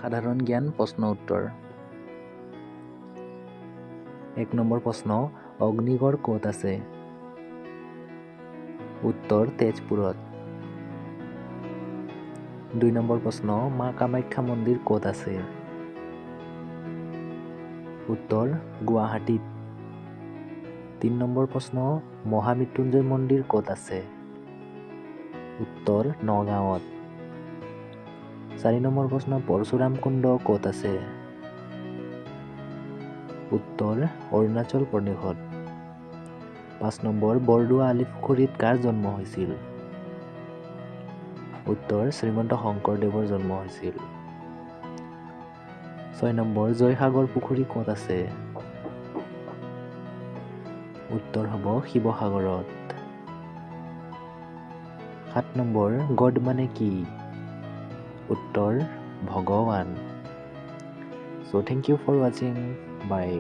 সাধাৰণ জ্ঞান প্ৰশ্ন উত্তৰ 1 নম্বৰ প্ৰশ্ন অগ্নিগড় ক'ত আছে উত্তৰ তেজপুৰত 2 নম্বৰ প্ৰশ্ন মা কামাখ্যা মন্দিৰ ক'ত আছে উত্তৰ গুৱাহাটীত 3 নম্বৰ প্ৰশ্ন মহামৃত্যুঞ্জয় মন্দিৰ ক'ত আছে উত্তৰ নগাঁৱত 4 নম্বৰ প্ৰশ্ন পৰশুৰাম কুণ্ড ক'ত আছে উত্তৰ অৰুণাচল প্ৰদেশত 5 নম্বৰ বৰদোৱা আলি পুখুৰীত কাৰ জন্ম হৈছিল উত্তৰ শ্ৰীমন্ত শংকৰদেৱৰ জন্ম হৈছিল 6 নম্বৰ জয়সাগৰ পুখুৰী ক'ত আছে উত্তৰ হ'ব শিৱসাগৰত 7 নম্বৰ গড মানে কি উত্তৰ ভগৱান So thank you for watching. Bye.